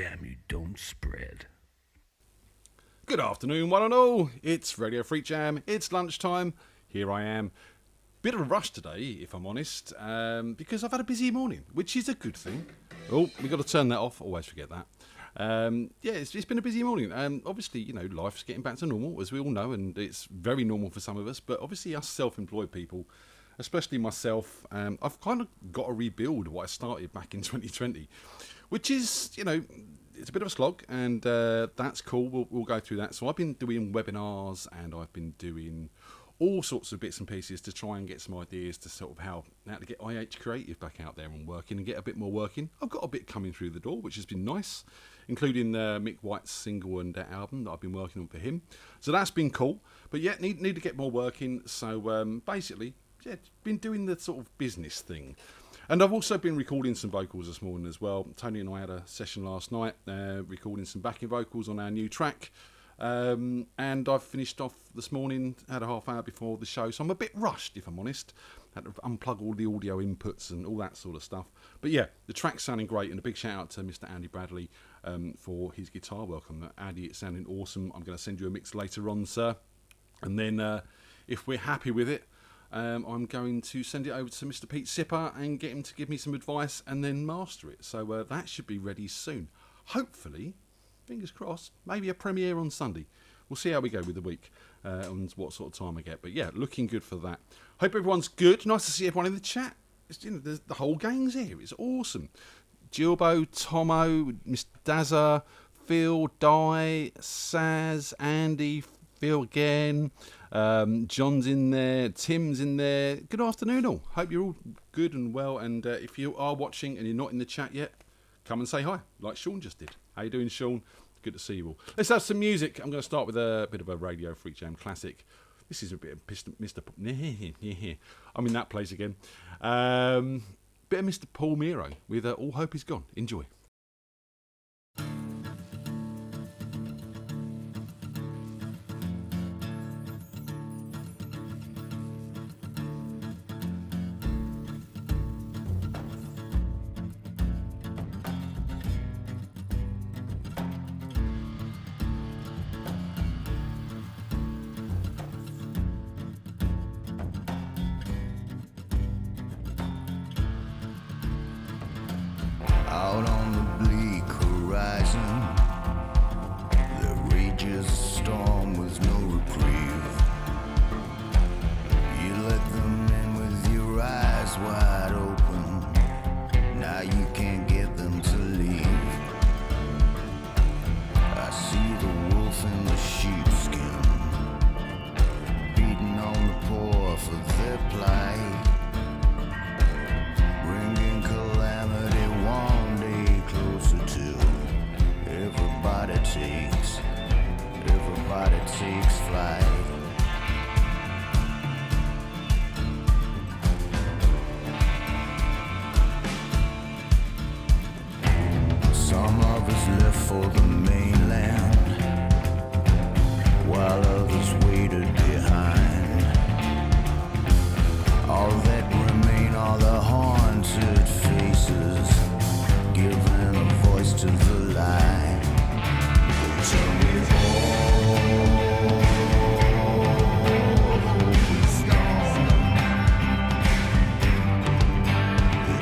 jam you don't spread. Good afternoon, one and all. It's Radio FreakJam. It's lunchtime. Here I am. Bit of a rush today, if I'm honest, because I've had a busy morning, which is a good thing. Oh, we've got to turn that off. Always forget that. It's been a busy morning. Obviously, you know, life's getting back to normal, as we all know, and it's very normal for some of us. But obviously, us self-employed people, especially myself, I've kind of got to rebuild what I started back in 2020, which is, you know, it's a bit of a slog, and that's cool. We'll go through that. So I've been doing webinars, and I've been doing all sorts of bits and pieces to try and get some ideas to sort of how to get IH Creative back out there and working and get a bit more working. I've got a bit coming through the door, which has been nice, including Mick White's single and album that I've been working on for him. So that's been cool. But yeah, need to get more working. So basically, yeah, been doing the sort of business thing. And I've also been recording some vocals this morning as well. Tony and I had a session last night, recording some backing vocals on our new track. And I've finished off this morning, had a half hour before the show, so I'm a bit rushed, if I'm honest. Had to unplug all the audio inputs and all that sort of stuff. But yeah, the track's sounding great, and a big shout out to Mr. Andy Bradley for his guitar work on that. Andy, it's sounding awesome. I'm going to send you a mix later on, sir. And then if we're happy with it, I'm going to send it over to Mr. Pete Sipper and get him to give me some advice and then master it. So that should be ready soon. Hopefully, fingers crossed, maybe a premiere on Sunday. We'll see how we go with the week and what sort of time I get. But yeah, looking good for that. Hope everyone's good. Nice to see everyone in the chat. It's, you know, the whole gang's here. It's awesome. Gilbo, Tomo, Mr. Dazza, Phil, Di, Saz, Andy, Phil again. John's in there. Tim's in there. Good afternoon all. Hope you're all good and well. And if you are watching and you're not in the chat yet, come and say hi, like Sean just did. How you doing, Sean? Good to see you all. Let's have some music. I'm going to start with a bit of a Radio FreakJam classic. This is a bit of Mr. I'm in that place again. Bit of Mr. Paul Miro with All Hope Is Gone. Enjoy. Out on the bleak horizon, there rages a storm with no reprieve. You let them in with your eyes wide open. Now you can't get them to leave. I see the wolf in the sheepskin, beating on the poor for their plight, bringing calamity one day closer to everybody takes flight. Some of us left for the mainland, while others waited behind. All that remain are the haunted faces, giving a voice to the lie. Tell me all is gone.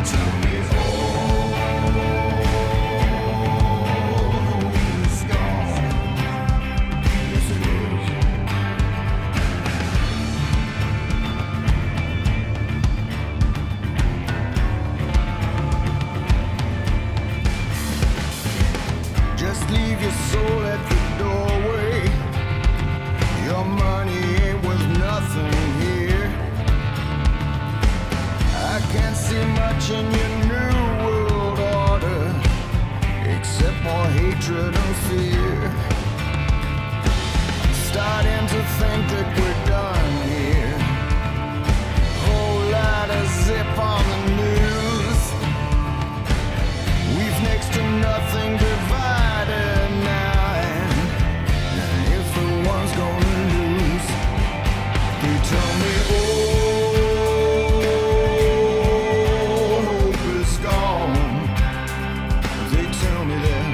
Tell me all is gone. Yes, it is. Just leave your soul at the doorway. Your money ain't worth nothing here. I can't see much in your new world order, except more hatred and fear. Starting to think that we're done here. Whole lot of zip on the news. We've next to nothing divided now, and if the one's gonna lose, they tell me all hope is gone. They tell me that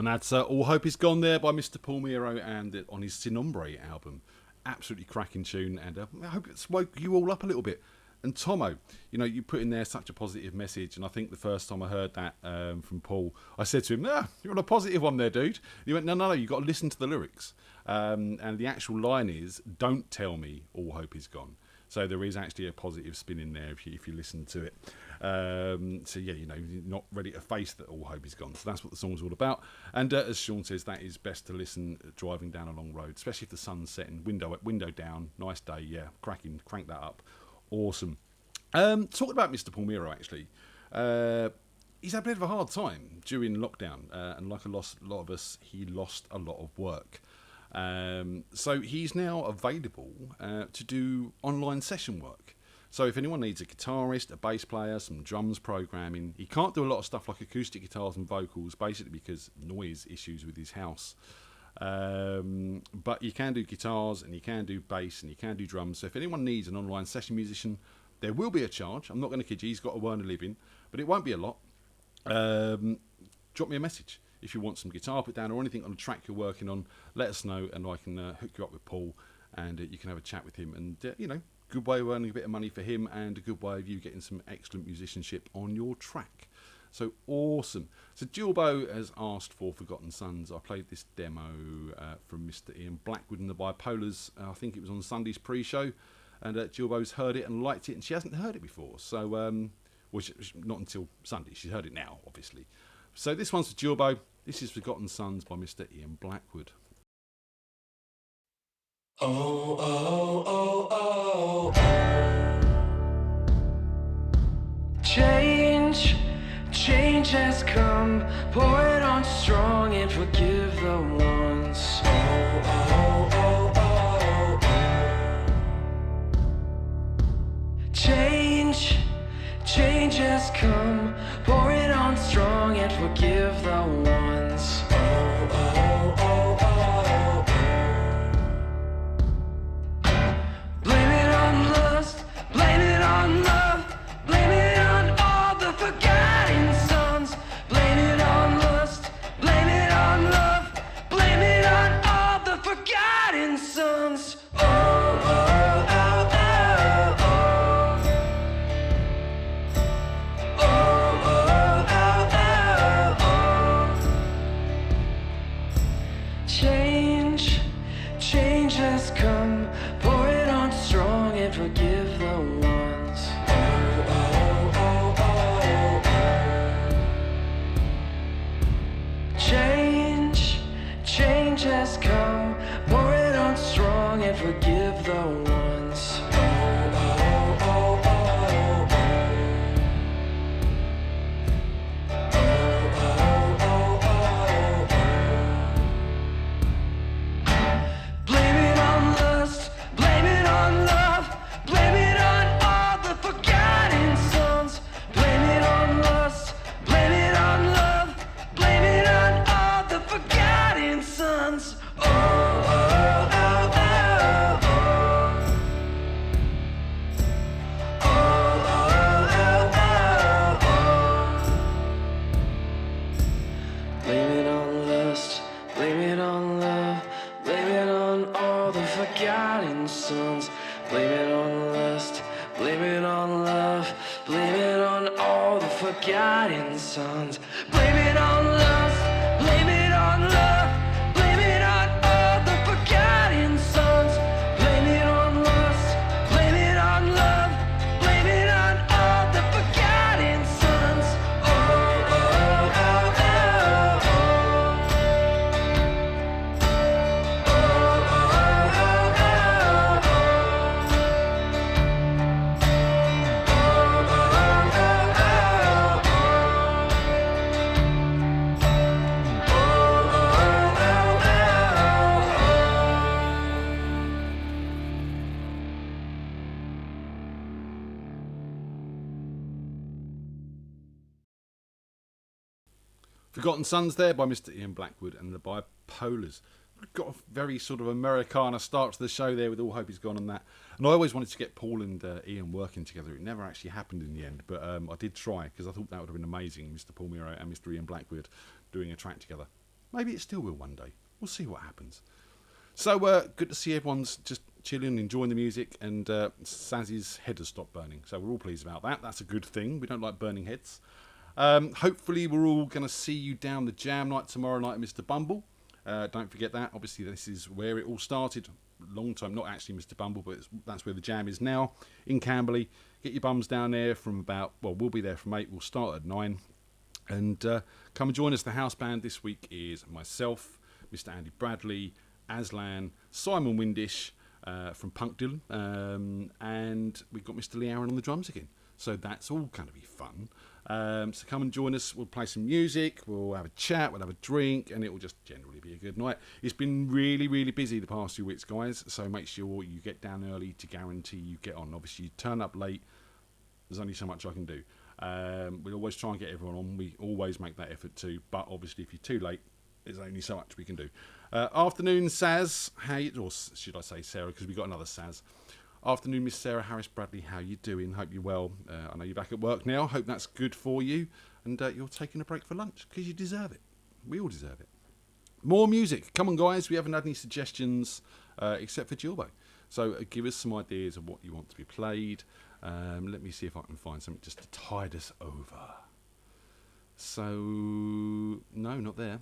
And that's All Hope Is Gone there by Mr. Paul Miro and on his Sin Hombre album. Absolutely cracking tune, and I hope it's woke you all up a little bit. And Tomo, you know, you put in there such a positive message, and I think the first time I heard that from Paul, I said to him, you're on a positive one there, dude. He went, no, you've got to listen to the lyrics. And the actual line is, don't tell me all hope is gone. So there is actually a positive spin in there if you listen to it. So yeah, you know, you're not ready to face that all hope is gone. So that's what the song's all about. And as Sean says, that is best to listen driving down a long road, especially if the sun's setting, window down, nice day, yeah, cracking, crank that up. Awesome. Talking about Mr. Paul Miro, actually, he's had a bit of a hard time during lockdown, and like a lot of us, he lost a lot of work. So he's now available to do online session work. So if anyone needs a guitarist, a bass player, some drums programming, he can't do a lot of stuff like acoustic guitars and vocals, basically because noise issues with his house. But you can do guitars, and you can do bass, and you can do drums. So if anyone needs an online session musician, there will be a charge. I'm not going to kid you, he's got to earn a living, but it won't be a lot. Drop me a message. If you want some guitar put down or anything on the track you're working on, let us know, and I can hook you up with Paul, and you can have a chat with him. And, you know, good way of earning a bit of money for him, and a good way of you getting some excellent musicianship on your track. So awesome. So Gilbo has asked for Forgotten Sons. I played this demo from Mr. Ian Blackwood and the Bipolars. I think it was on Sunday's pre-show, and Gilbo's heard it and liked it, and she hasn't heard it before. So, well, not until Sunday. She's heard it now, obviously. So this one's for Gilbo. This is Forgotten Sons by Mr. Ian Blackwood. Oh, oh, oh, oh, oh. Change has come. Pour it on strong and forgive the ones. Oh, oh, oh, oh, oh. Change has come. Pour it on strong and forgive the ones. Oh, oh, oh, oh, oh. Blame it on lust, blame it on love, blame it on all the forgotten sons. Blame it on lust, blame it on love, blame it on all the forgotten sons. Oh, oh, oh, oh, oh. Oh, oh, oh, oh, oh. Change has come. Pour it on strong and forgive the ones. Oh, oh, oh, oh, oh. Change has come. Pour it on strong and forgive the ones. Oh, oh, oh, oh, oh. Blame it on lust, blame it on love, blame it on all the forgotten sons. Blame it on lust, blame it on love, blame it on all the forgotten sons. Oh, oh, oh, oh, oh. Oh, oh, oh, oh, oh. Blame it on lust, blame it on love, blame it on all the forgotten sons. Blame it on lust, blame it on love, blame it on all the forgotten sons. Blame it on lust, blame it on love, blame it on all the forgotten sons. Blame it on lust, blame it on love, blame it on all the forgotten sons. Oh, oh, oh, oh, oh. Forgotten Sons there by Mr. Ian Blackwood and the Bipolars. We've got a very sort of Americana start to the show there with All Hope Is Gone and that. And I always wanted to get Paul and Ian working together. It never actually happened in the end, but I did try because I thought that would have been amazing, Mr. Paul Miro and Mr. Ian Blackwood doing a track together. Maybe it still will one day. We'll see what happens. So good to see everyone's just chilling, enjoying the music, and Saz's head has stopped burning. So we're all pleased about that. That's a good thing. We don't like burning heads. Hopefully we're all going to see you down the jam night tomorrow night at Mr. Bumble. Don't forget that. Obviously this is where it all started. Long time, not actually Mr. Bumble, but that's where the jam is now, in Camberley. Get your bums down there from about, well, we'll be there from 8. We'll start at 9. And come and join us. The house band this week is myself, Mr. Andy Bradley, Aslan, Simon Windish from Punk Dylan, and we've got Mr. Lee Aaron on the drums again. So that's all going to be fun. So come and join us. We'll play some music, we'll have a chat, we'll have a drink, and it will just generally be a good night. It's been really, really busy the past few weeks, guys, so make sure you get down early to guarantee you get on. Obviously, you turn up late, there's only so much I can do. We'll always try and get everyone on. We always make that effort too, but obviously if you're too late, there's only so much we can do. Afternoon, Saz. Or should I say Sarah, because we've got another Saz. Afternoon, Miss Sarah Harris Bradley. How you doing? Hope you're well. I know you're back at work now. Hope that's good for you. And you're taking a break for lunch, because you deserve it. We all deserve it. More music. Come on, guys. We haven't had any suggestions, except for Jilbo. So give us some ideas of what you want to be played. Let me see if I can find something just to tide us over. So, no, not there.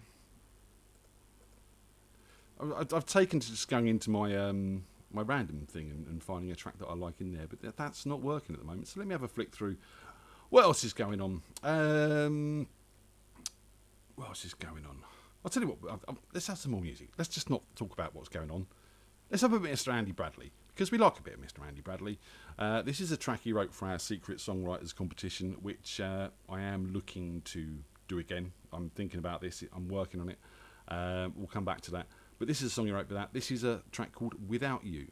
I've taken to just going into my my random thing and finding a track that I like in there, but that's not working at the moment. So let me have a flick through. What else is going on? What else is going on? I'll tell you what, let's have some more music. Let's just not talk about what's going on. Let's have a bit of Mr. Andy Bradley, because we like a bit of Mr. Andy Bradley. This is a track he wrote for our Secret Songwriters competition, which I am looking to do again. I'm thinking about this. I'm working on it. We'll come back to that. But this is a song he wrote for that. This is a track called Without You.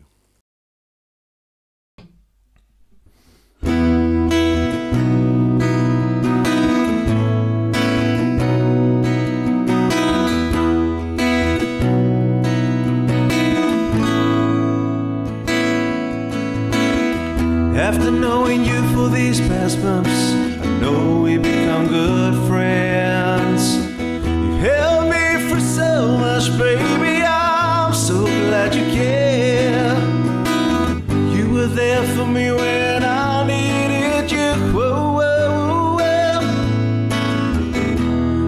After knowing you for these past months, I know we become good friends. You held me for so much, baby, I'm so glad you care. You were there for me when I needed you. Whoa, whoa, whoa.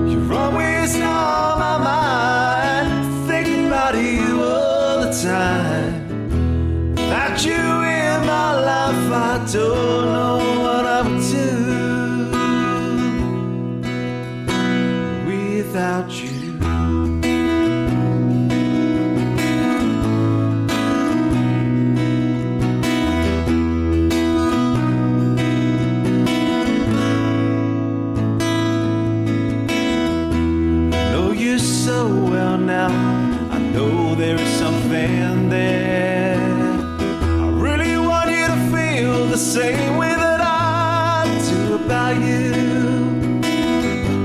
You're always on my mind, thinking about you all the time. Without you in my life, I don't know what I would do without you. I know you so well now. I know there is something there. The same way that I do about you.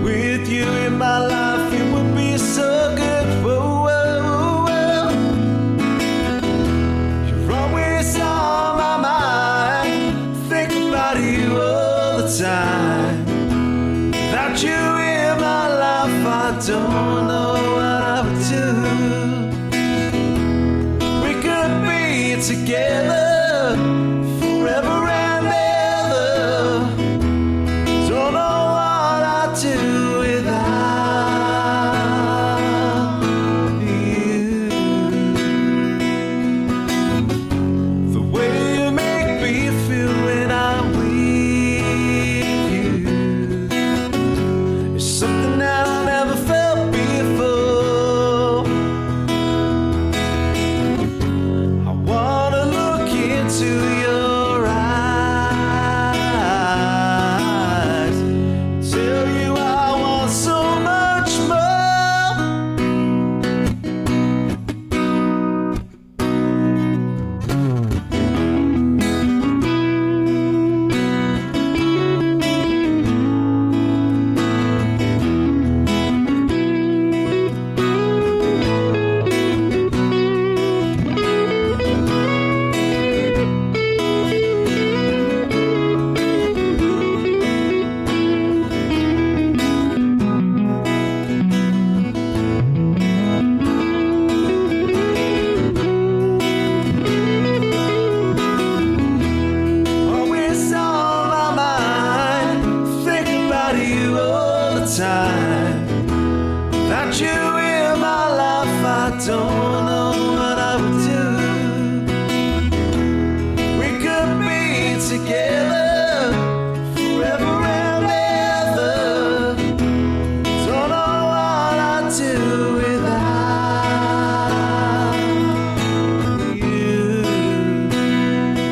With you in my life, it would be so good. Whoa, whoa, whoa. You're always on my mind, thinking about you all the time. Without you in my life, I don't know what I would do. We could be together forever and ever. Don't know what I'd do without you. The way you make me feel when I'm with you is something that I never felt before. I wanna look don't know what I would do. We could be together forever and ever. Don't know what I'd do without you.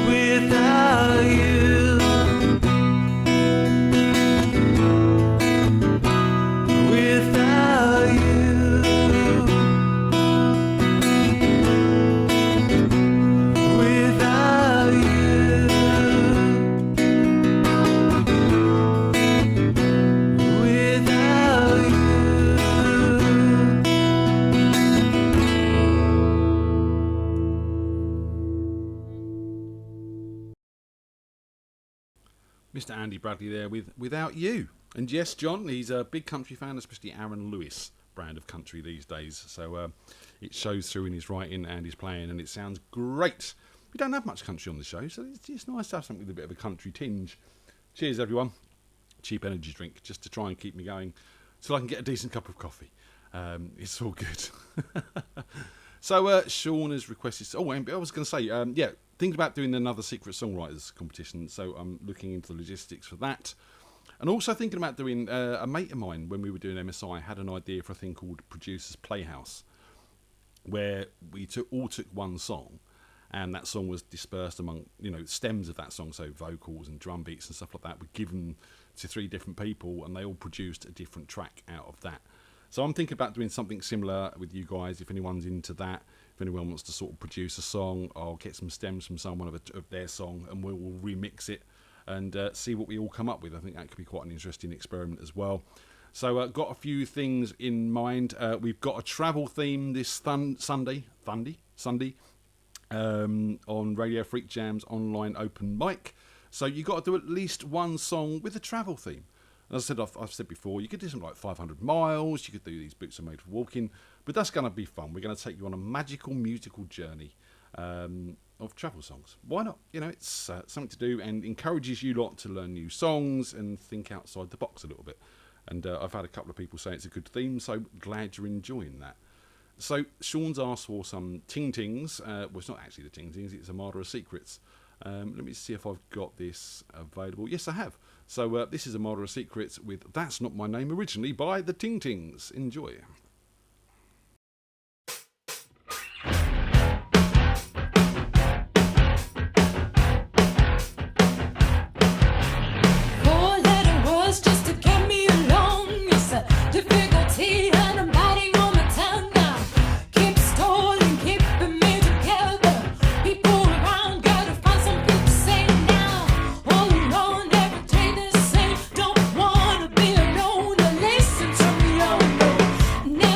Without you. Without you. Without you. Without you. Mr. Andy Bradley there with Without You. And yes, John, he's a big country fan, especially Aaron Lewis brand of country these days. So it shows through in his writing and his playing, and it sounds great. We don't have much country on the show, so it's nice to have something with a bit of a country tinge. Cheers, everyone. Cheap energy drink, just to try and keep me going till I can get a decent cup of coffee. It's all good. So Sean has requested... Oh, and I was going to say, thinking about doing another Secret Songwriters competition, so I'm looking into the logistics for that. And also thinking about doing... a mate of mine, when we were doing MSI, had an idea for a thing called Producers Playhouse, where we all took one song, and that song was dispersed among, stems of that song, so vocals and drum beats and stuff like that, were given to 3 different people, and they all produced a different track out of that. So I'm thinking about doing something similar with you guys, if anyone's into that. If anyone wants to sort of produce a song, I'll get some stems from someone of their song, and we'll remix it and see what we all come up with. I think that could be quite an interesting experiment as well. So got a few things in mind. We've got a travel theme this Sunday on Radio Freak Jam's online open mic. So you got to do at least one song with a travel theme. As I said, I've said before, you could do something like 500 miles, you could do These Boots Are Made for Walking, but that's going to be fun. We're going to take you on a magical musical journey of travel songs. Why not? It's something to do and encourages you lot to learn new songs and think outside the box a little bit. And I've had a couple of people say it's a good theme, so glad you're enjoying that. So Sean's asked for some ting-tings. Well, it's not actually the ting-tings, it's Armada of Secrets. Let me see if I've got this available. Yes, I have. So this is Armada of Secrets with That's Not My Name Originally by the Ting-Tings. Enjoy. Never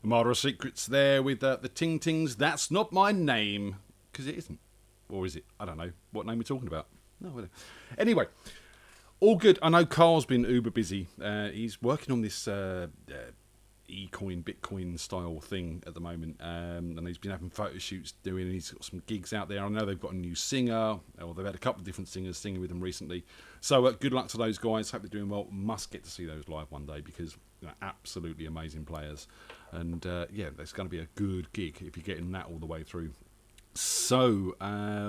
Amara Secrets there with the Ting Tings. That's not my name. Because it isn't. Or is it? I don't know. What name we're talking about? No, I don't. Anyway, all good. I know Carl's been uber busy. He's working on this e-coin, Bitcoin style thing at the moment. And he's been having photo shoots doing, and he's got some gigs out there. I know they've got a new singer, or they've had a couple of different singers singing with them recently. So good luck to those guys. Hope they're doing well. Must get to see those live one day because absolutely amazing players. And yeah, there's going to be a good gig if you're getting that all the way through. So,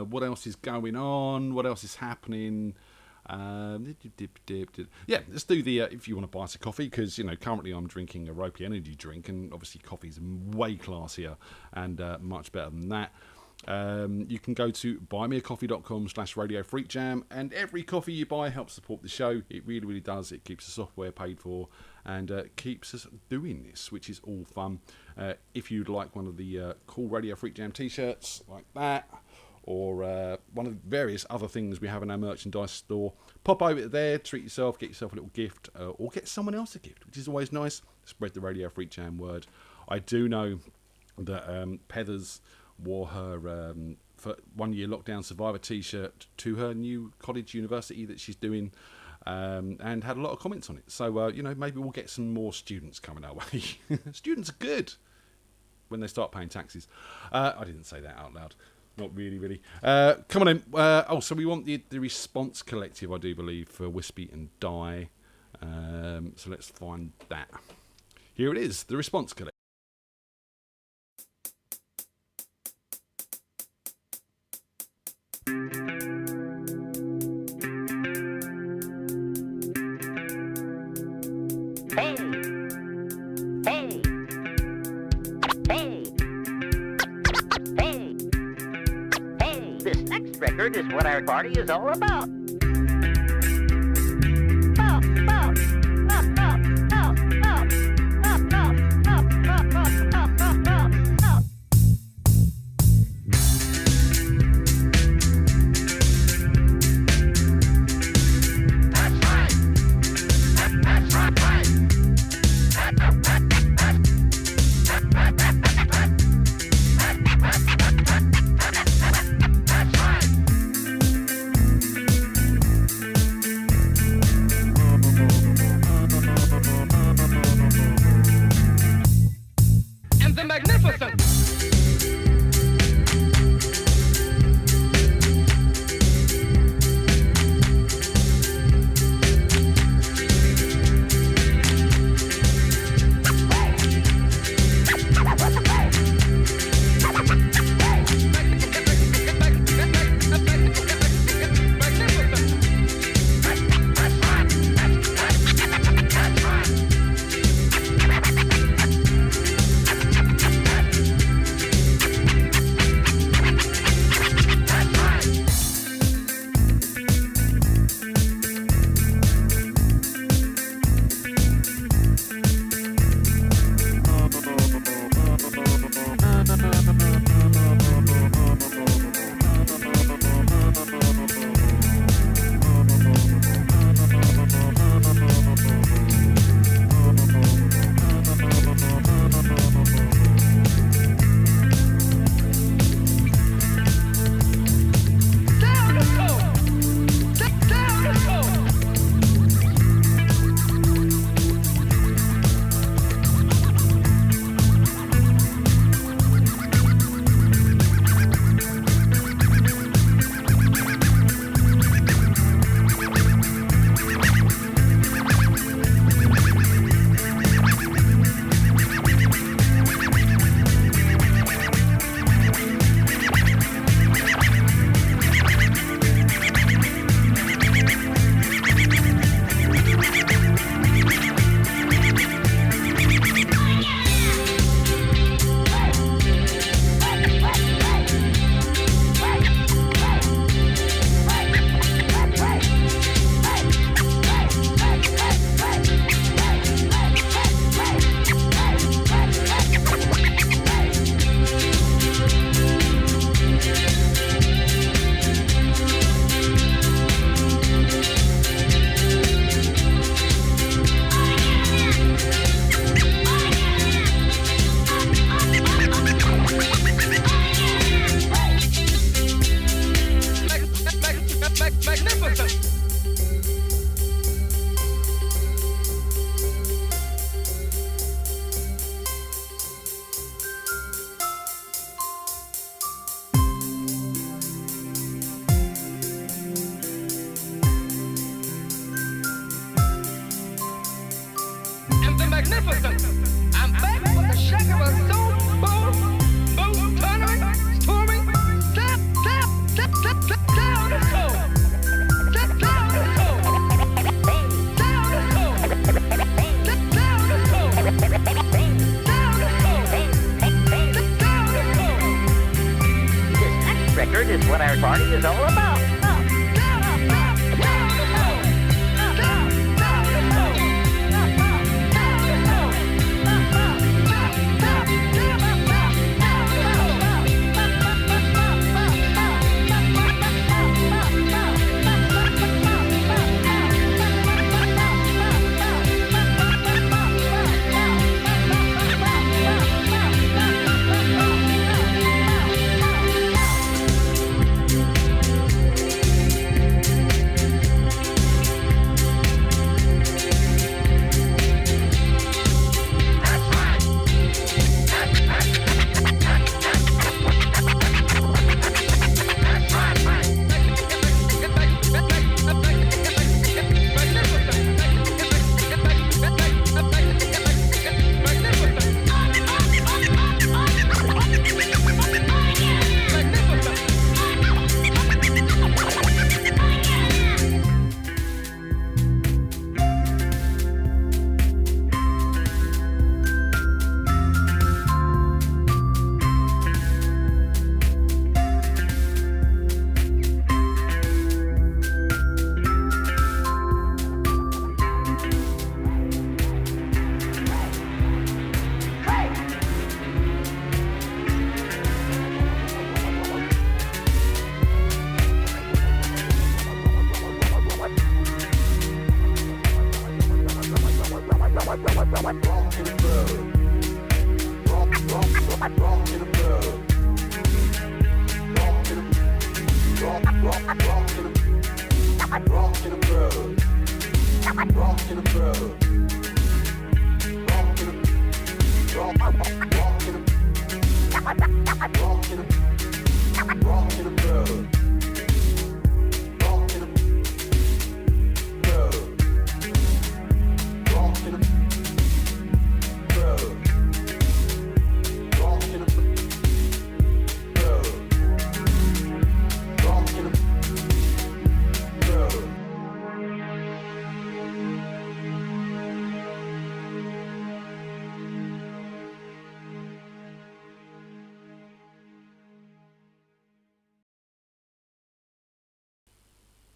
what else is going on? What else is happening? Yeah, let's do the, if you want to buy us a coffee, because, currently I'm drinking a Ropey energy drink, and obviously coffee's way classier and much better than that. You can go to buymeacoffee.com/RadioFreakJam, and every coffee you buy helps support the show. It really, really does. It keeps the software paid for and keeps us doing this, which is all fun. If you'd like one of the cool Radio Freak Jam t-shirts like that, or one of the various other things we have in our merchandise store, pop over there, treat yourself, get yourself a little gift, or get someone else a gift, which is always nice. Spread the Radio Freak Jam word. I do know that Peathers wore her for 1 year lockdown survivor t-shirt to her new college university that she's doing, and had a lot of comments on it. So maybe we'll get some more students coming our way. Students are good when they start paying taxes. I didn't say that out loud. Not really. Come on in. So we want the Response Collective, I do believe, for Wispy and Die. So let's find that. Here it is, the Response Collective. This next record is what our party is all about. magnificent. I'm back with the shake of a soul, boom, thundering, storming, down the soul. Down the soul. Down the soul. Down the soul. Down the soul. Down the soul. This next record is what our party is all about.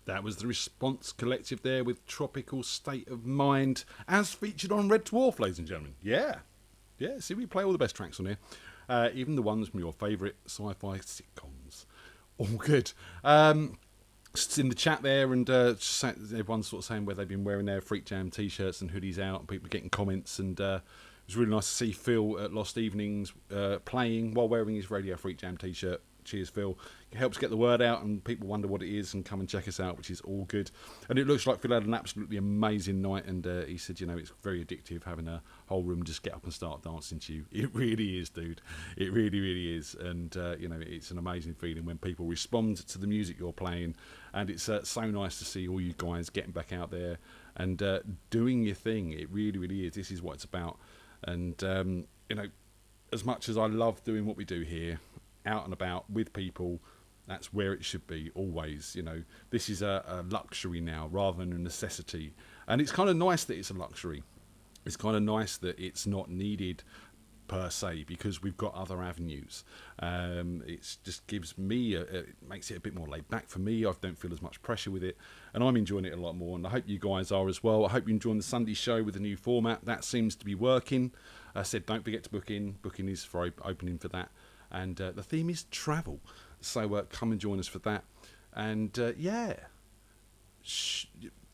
That was the Response Collective there with Tropical State of Mind, as featured on Red Dwarf, ladies and gentlemen. Yeah, see, we play all the best tracks on here, even the ones from your favourite sci-fi sitcoms. All good. It's in the chat there, and everyone's sort of saying where they've been wearing their FreakJam t-shirts and hoodies out, and people getting comments, and it was really nice to see Phil at Lost Evenings playing while wearing his Radio FreakJam t-shirt. Cheers, Phil. It helps get the word out and people wonder what it is and come and check us out, which is all good. And it looks like Phil had an absolutely amazing night, and he said, it's very addictive having a whole room just get up and start dancing to you. It really is, dude. It really, really is. And, it's an amazing feeling when people respond to the music you're playing, and it's so nice to see all you guys getting back out there and doing your thing. It really, really is. This is what it's about. And, as much as I love doing what we do here, out and about with people, that's where it should be always. This is a luxury now rather than a necessity, and it's kind of nice that it's a luxury. It's kind of nice that it's not needed per se, because we've got other avenues. It just gives me it makes it a bit more laid back for me. I don't feel as much pressure with it, and I'm enjoying it a lot more, and I hope you guys are as well. I hope you're enjoying the Sunday show with the new format. That seems to be working. I said don't forget to book in. Booking is for opening for that. And the theme is travel, so come and join us for that. And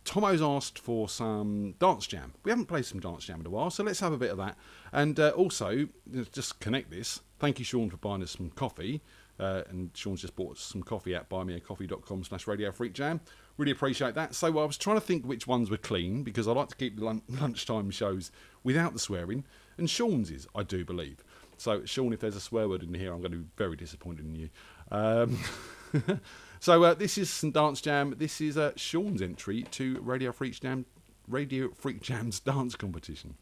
Tomo's asked for some Dance Jam. We haven't played some Dance Jam in a while, so let's have a bit of that. And also, just connect this, thank you, Sean, for buying us some coffee. And Sean's just bought us some coffee at buymeacoffee.com/RadioFreakJam. Really appreciate that. So I was trying to think which ones were clean, because I like to keep the lunchtime shows without the swearing. And Sean's is, I do believe. So, Sean, if there's a swear word in here, I'm going to be very disappointed in you. So, this is some Dance Jam. This is Sean's entry to Radio FreakJam's dance competition.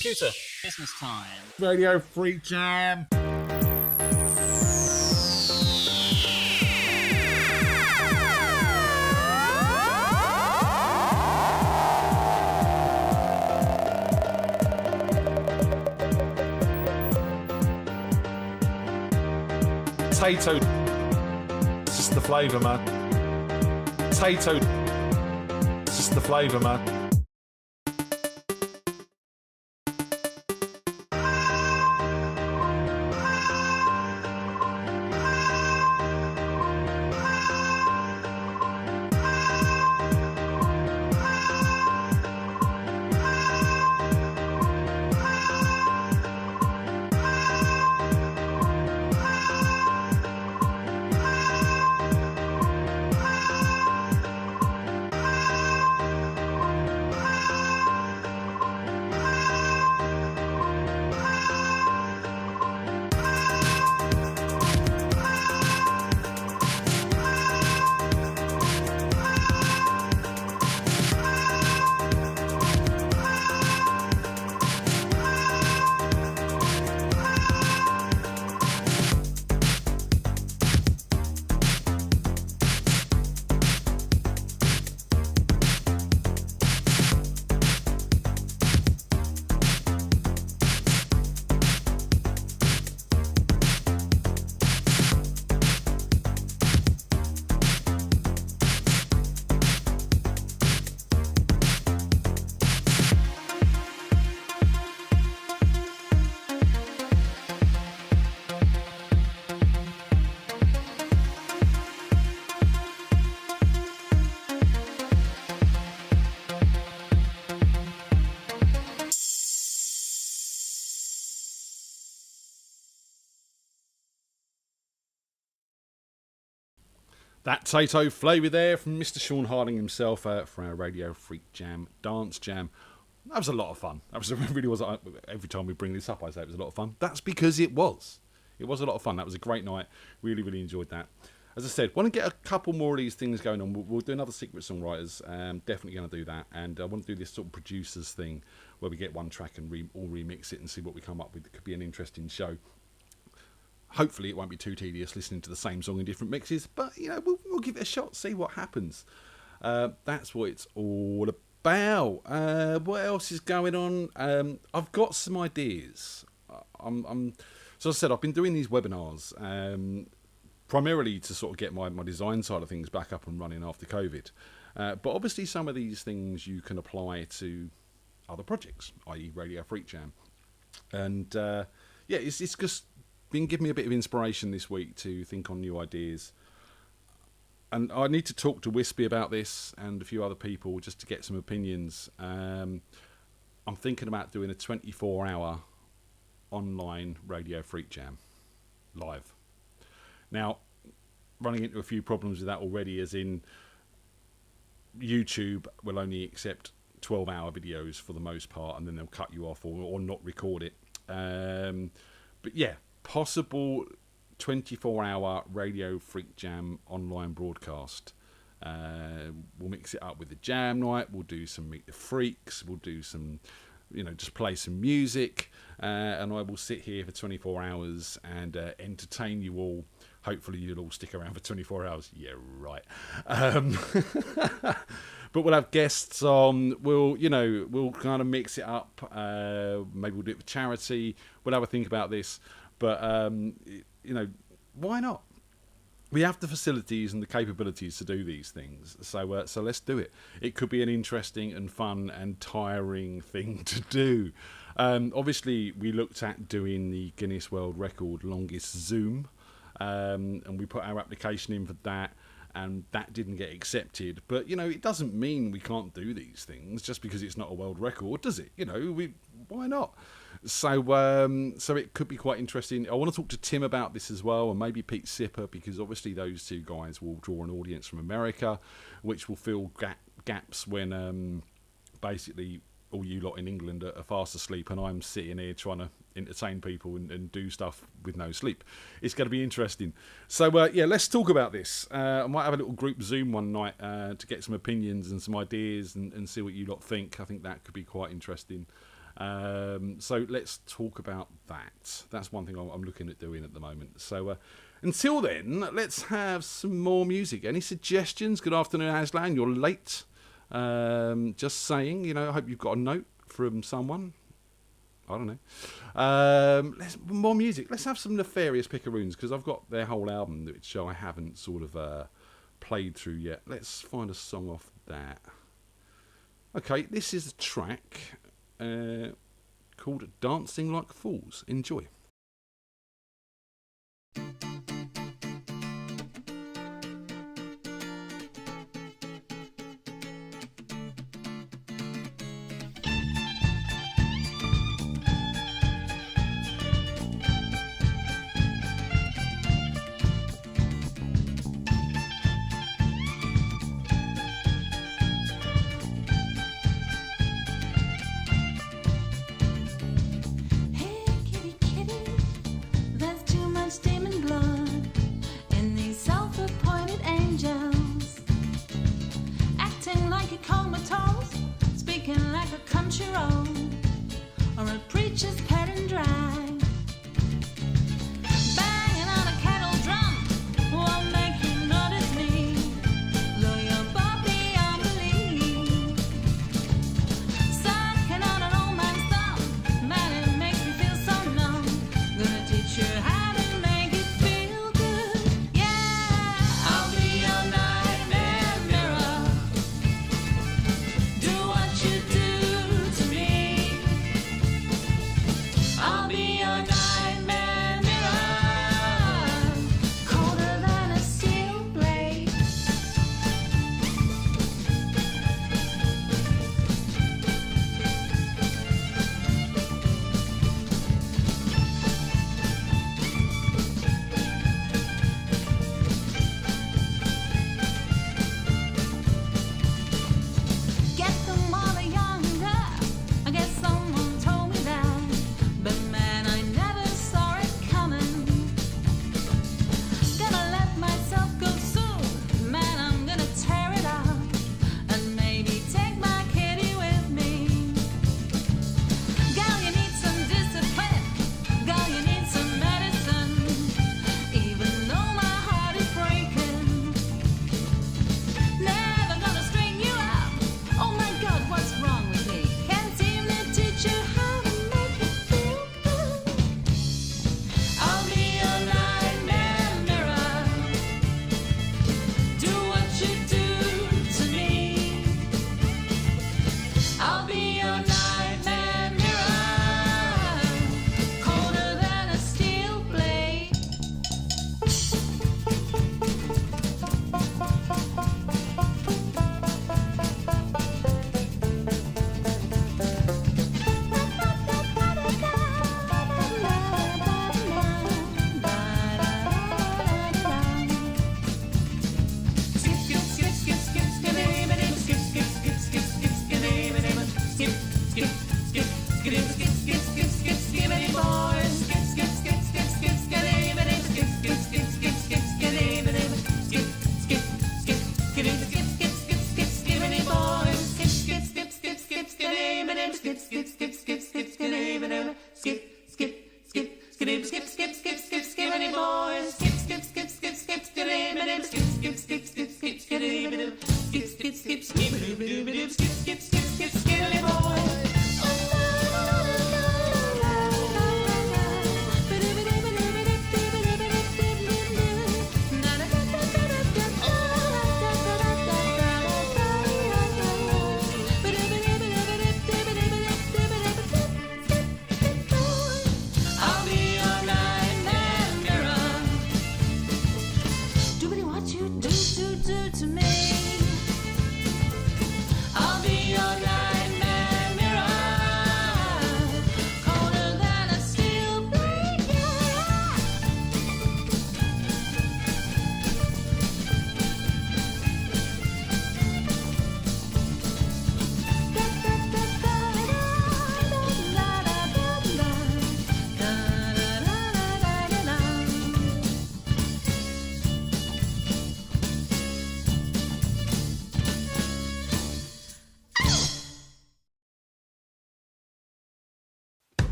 Computer, business time. Radio Freak Jam. Potato. It's just the flavour, man. Potato. It's just the flavour, man. That Tato flavour there from Mr. Sean Harding himself for our Radio Freak Jam Dance Jam. That was a lot of fun. That was, it really was. Every time we bring this up, I say it was a lot of fun. That's because it was. It was a lot of fun. That was a great night. Really, really enjoyed that. As I said, want to get a couple more of these things going on. We'll do another Secret Songwriters. Definitely going to do that. And I want to do this sort of producers thing where we get one track and all remix it and see what we come up with. It could be an interesting show. Hopefully it won't be too tedious listening to the same song in different mixes, but you know, we'll give it a shot, see what happens. That's what it's all about. What else is going on? I've got some ideas. So as I said, I've been doing these webinars primarily to sort of get my design side of things back up and running after COVID. But obviously some of these things you can apply to other projects, i.e. Radio Freak Jam. And yeah, it's just been giving me a bit of inspiration this week to think on new ideas. And I need to talk to Wispy about this and a few other people just to get some opinions. I'm thinking about doing a 24-hour online Radio Freak Jam live. Now, running into a few problems with that already, as in YouTube will only accept 12-hour videos for the most part, and then they'll cut you off or not record it. But yeah, possible 24-hour Radio Freak Jam online broadcast. We'll mix it up with the jam night. We'll do some Meet the Freaks. We'll do some, you know, just play some music. And I will sit here for 24 hours and entertain you all. Hopefully you'll all stick around for 24 hours. Yeah, right. But we'll have guests on. We'll kind of mix it up. Maybe we'll do it for charity. We'll have a think about this. But, you know, why not? We have the facilities and the capabilities to do these things. So let's do it. It could be an interesting and fun and tiring thing to do. Obviously, we looked at doing the Guinness World Record longest Zoom. And we put our application in for that. And that didn't get accepted. But, you know, it doesn't mean we can't do these things just because it's not a world record, does it? You know, why not? So it could be quite interesting. I want to talk to Tim about this as well, and maybe Pete Sipper, because obviously those two guys will draw an audience from America, which will fill gaps when basically all you lot in England are fast asleep and I'm sitting here trying to entertain people and do stuff with no sleep. It's going to be interesting. So yeah, let's talk about this. I might have a little group Zoom one night to get some opinions and some ideas and see what you lot think. I think that could be quite interesting. So let's talk about that. That's one thing I'm looking at doing at the moment. So until then, let's have some more music. Any suggestions? Good afternoon, Aslan. You're late. Just saying, I hope you've got a note from someone. I don't know. Let's more music. Let's have some Nefarious Picaroons, because I've got their whole album, which I haven't sort of played through yet. Let's find a song off that. Okay, this is a track called Dancing Like Fools. Enjoy. Hey, kitty, kitty.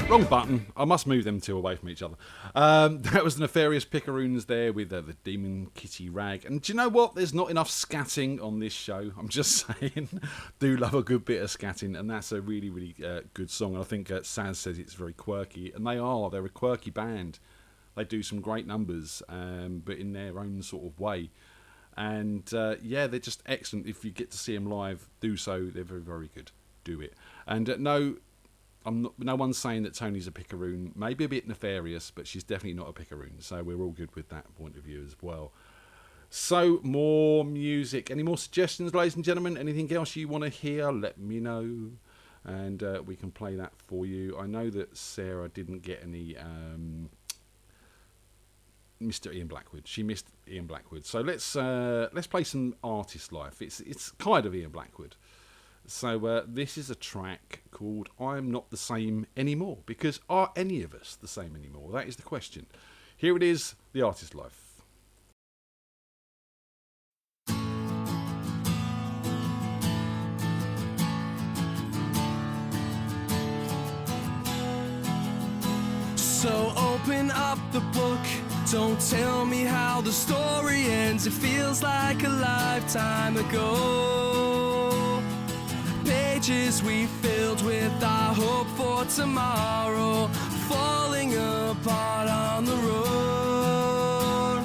Wrong button. I must move them two away from each other. That was the Nefarious Picaroons there with the Demon Kitty Rag. And do you know what? There's not enough scatting on this show. I'm just saying. Do love a good bit of scatting. And that's a really, really good song. And I think Saz says it's very quirky. And they are. They're a quirky band. They do some great numbers, but in their own sort of way. And yeah, they're just excellent. If you get to see them live, do so. They're very, very good. Do it. And no one's saying that Tony's a picaroon. Maybe a bit nefarious, but she's definitely not a picaroon. So we're all good with that point of view as well. So more music. Any more suggestions, ladies and gentlemen? Anything else you want to hear? Let me know, and we can play that for you. I know that Sarah didn't get any Mr. Ian Blackwood. She missed Ian Blackwood. So let's play some artist life. It's kind of Ian Blackwood. So this is a track called I'm Not the Same Anymore. Because are any of us the same anymore? That is the question. Here it is, the artist life. So open up the book. Don't tell me how the story ends. It feels like a lifetime ago. Pages we filled with our hope for tomorrow, falling apart on the road.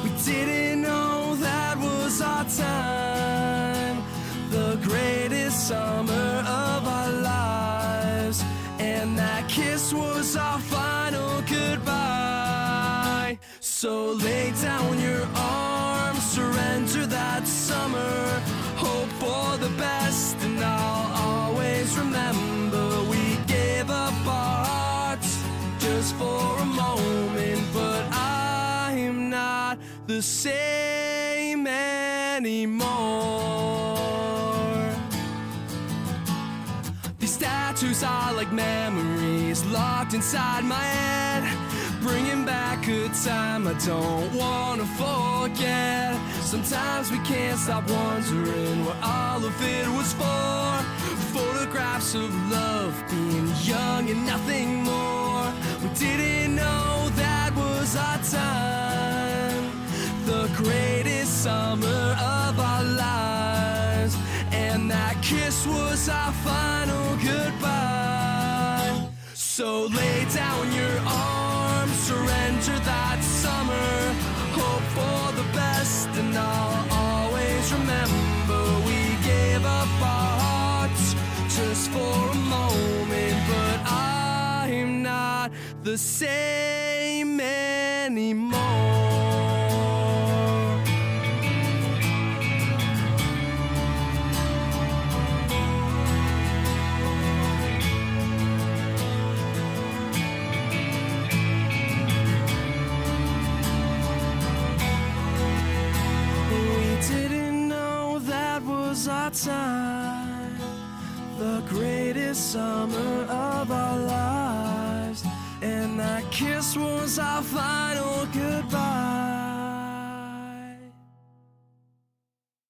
We didn't know that was our time, the greatest summer of our lives, and that kiss was our final goodbye. So lay down your arms, surrender that summer, hope for the best, and I'll always remember we gave up our hearts just for a moment, but I'm not the same anymore. These tattoos are like memories locked inside my head, bringing back a time I don't wanna forget. Sometimes we can't stop wondering what all of it was for. Photographs of love, being young and nothing more. We didn't know that was our time, the greatest summer of our lives, and that kiss was our final goodbye. So lay down your arms, surrender that summer, hope for the best, and I'll always remember we gave up our hearts just for a moment, but I'm not the same anymore. Our time, the greatest summer of our lives, and that kiss was our final goodbye.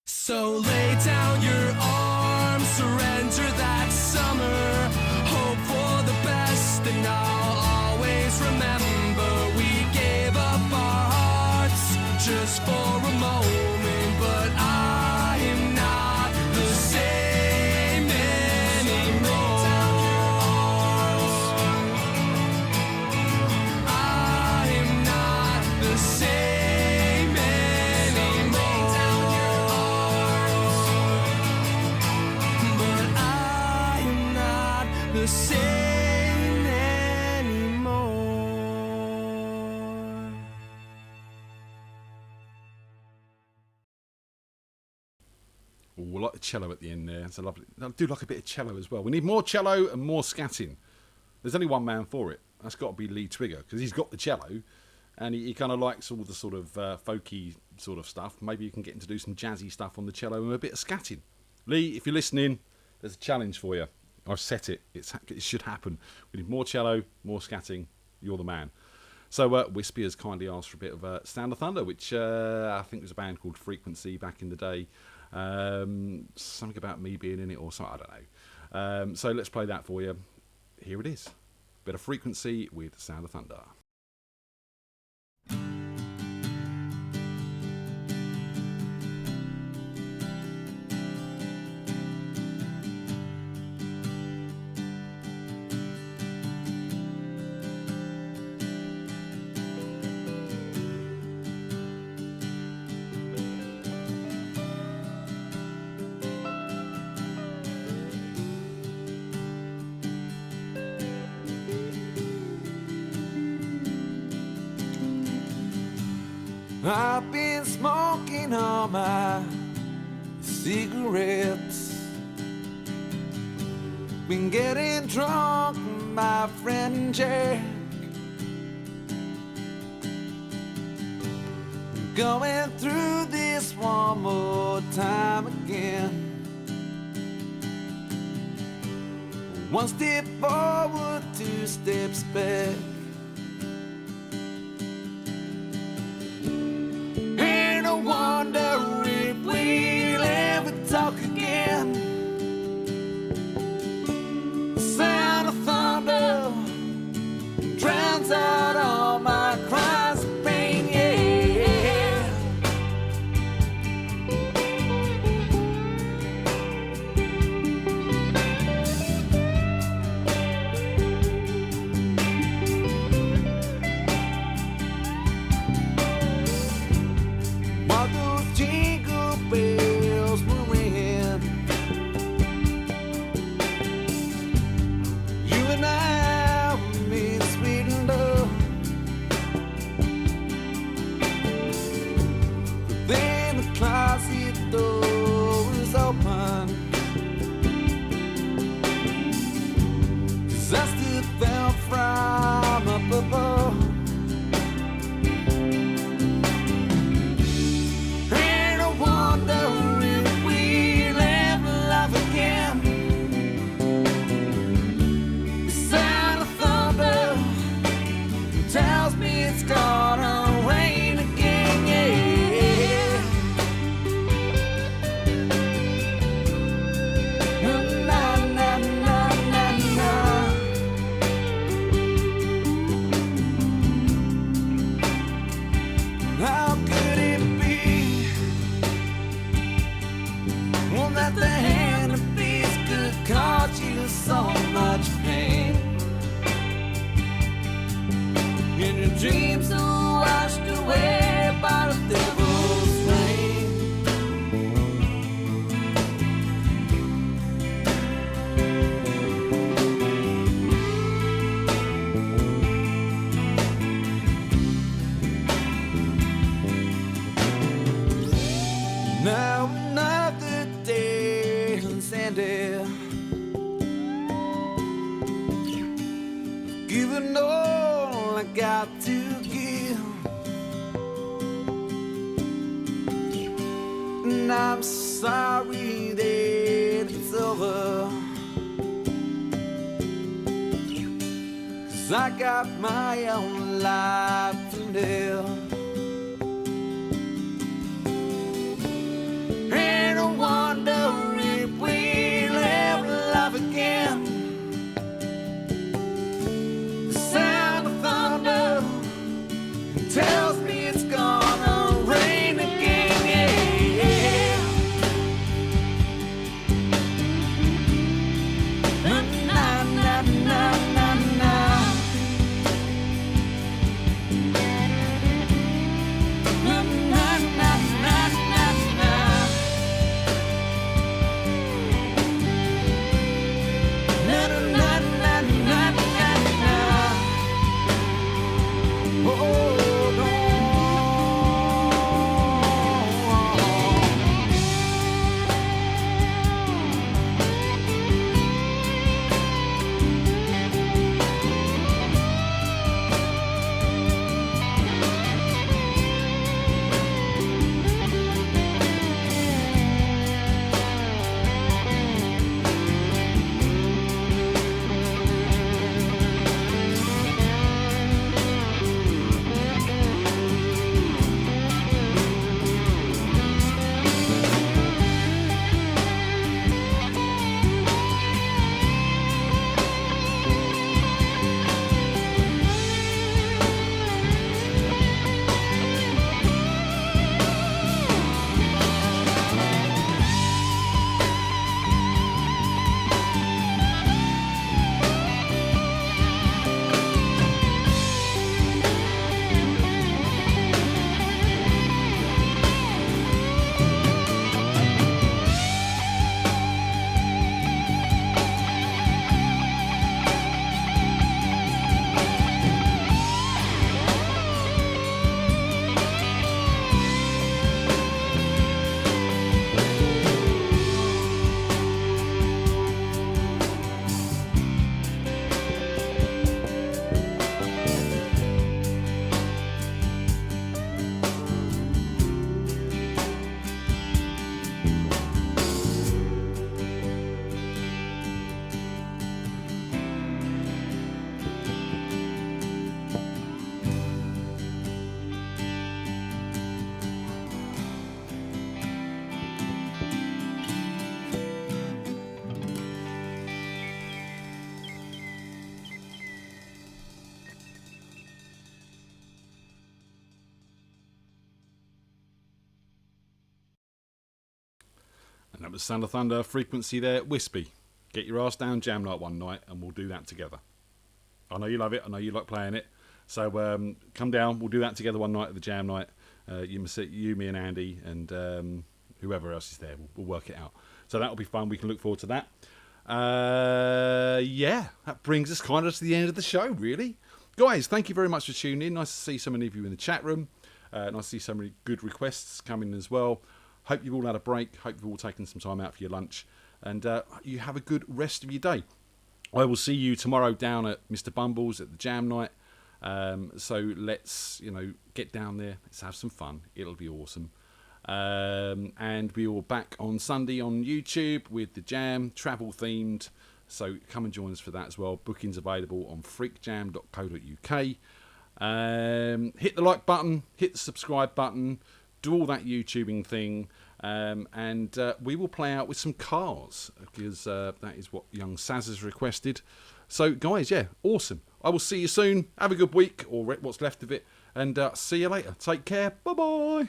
So lay down your arms, surrender that summer, hope for the best, and I'll always remember we gave up our hearts just for a moment, but I'm not the same anymore. I'm not the same anymore. But I'm not the same anymore. Oh, I like the cello at the end there. It's a lovely. I do like a bit of cello as well. We need more cello and more scatting. There's only one man for it. That's got to be Lee Twigger, because he's got the cello, and he kind of likes all the sort of folky sort of stuff. Maybe you can get him to do some jazzy stuff on the cello and a bit of scatting. Lee, if you're listening, there's a challenge for you. I've set it. It should happen. We need more cello, more scatting. You're the man. So Wispy has kindly asked for a bit of Stand of Thunder, which I think was a band called Frequency back in the day. Something about me being in it or something, I don't know. So let's play that for you. Here it is. Bit of Frequency with Sound of Thunder. I've been smoking all my cigarettes, been getting drunk with my friend Jack, going through this one more time again. One step forward, two steps back. Wonder if we'll ever talk again. The sound of thunder drowns out all my cries of pain, yeah. While those jingle bells were ringing, you and I were made sweet and love. But then the closet door was open, 'cause I still felt from up above. Wonder if we'll ever love again. The sound of thunder tells me it's gonna rain again, yeah. Na na na na na. How could it be that the hand of peace could cause you so much pain? And your dreams are washed away by the devil's rain. Now another day unsandy, given all I got to give, and I'm sorry that it's over, 'cause I got my own life to live. And I wonder if we'll ever love again. The sound of thunder tells me it's gonna rain again, yeah. Na na na na na. And that was Sound of Thunder, Frequency there, Wispy. Get your ass down jam night one night and we'll do that together. I know you love it. I know you like playing it. So come down. We'll do that together one night at the jam night. You, me and Andy and whoever else is there. We'll work it out. So that'll be fun. We can look forward to that. Yeah, that brings us kind of to the end of the show, really. Guys, thank you very much for tuning in. Nice to see so many of you in the chat room. Nice to see so many good requests coming as well. Hope you've all had a break. Hope you've all taken some time out for your lunch. And you have a good rest of your day. I will see you tomorrow down at Mr. Bumble's at the jam night. So let's, get down there. Let's have some fun. It'll be awesome. And we will back on Sunday on YouTube with the jam, travel themed. So come and join us for that as well. Bookings available on freakjam.co.uk. Hit the like button, hit the subscribe button, do all that YouTubing thing. And we will play out with some cars because that is what young Saz has requested. So guys, yeah, awesome. I will see you soon. Have a good week, or what's left of it, and see you later. Take care. Bye bye.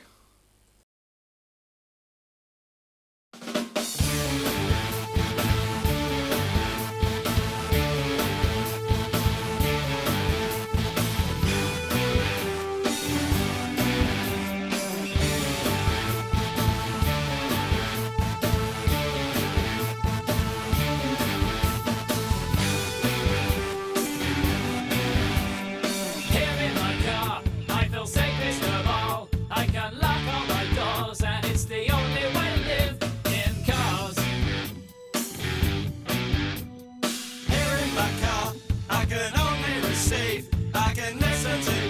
I can only receive, I can listen to